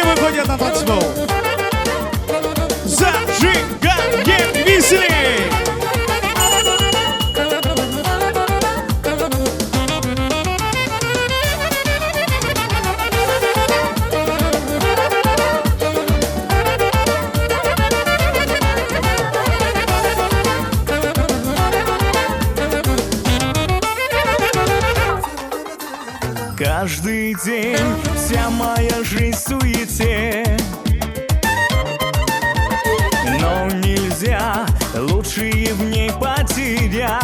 выходят на танцпол. Зажигаем веселей! Каждый день вся моя жизнь в суете, но нельзя лучшее в ней потерять.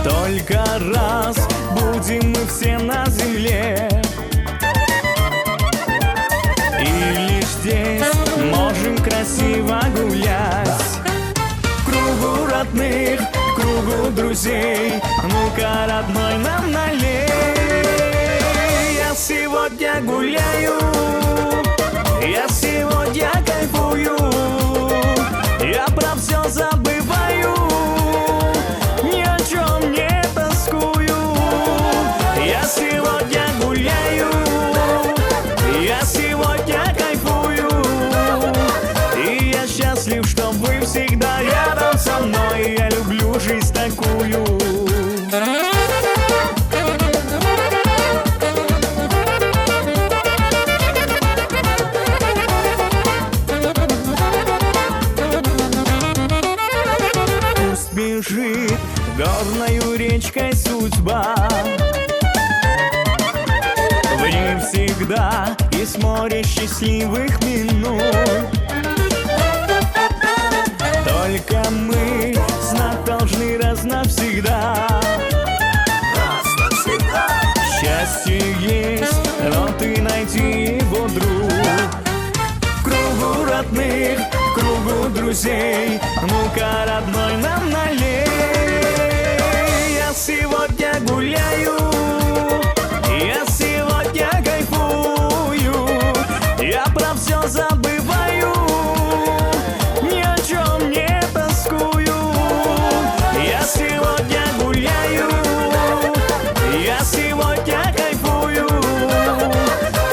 Только раз будем мы все на земле, и лишь здесь можем красиво гулять. В кругу родных, в кругу друзей, ну-ка, родной, нам налей. Я сегодня гуляю, я сегодня кайфую, я про все забываю, ни о чем не тоскую. Я сегодня гуляю, я сегодня кайфую, и я счастлив, что вы всегда рядом со мной. Я люблю жизнь такую. Пусть бежит горною речкой судьба, в ней всегда есть море счастливых минут. Только мы знать должны раз навсегда. Счастье есть, но ты найди его, друг. В кругу родных, в кругу друзей, ну-ка, родной, нам налей. Я сегодня гуляю, я сегодня кайфую, я про все забываю, ни о чем не тоскую. Я сегодня гуляю, я сегодня кайфую,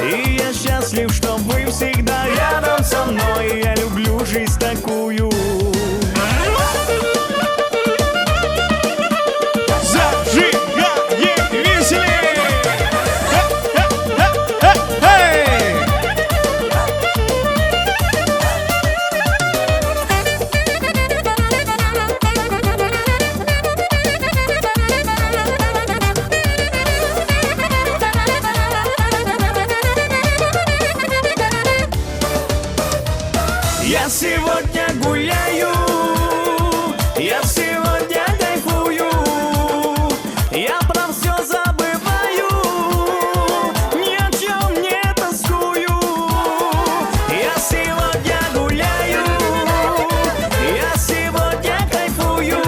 и я счастлив, что вы всегда рядом со мной. Я люблю жизнь такую. Зажигаем веселей! Я сегодня гуляю, я сегодня кайфую, я про все забываю, ни о чем не тоскую. Я сегодня гуляю, я сегодня кайфую,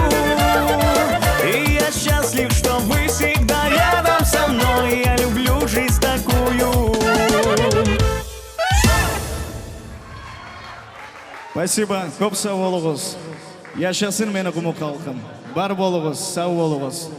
и я счастлив, что вы всегда рядом со мной. Я люблю жизнь такую. Спасибо, көп сау болыңыз. Яшасын мені құмық халқым. Бар болыңыз, сау болыңыз.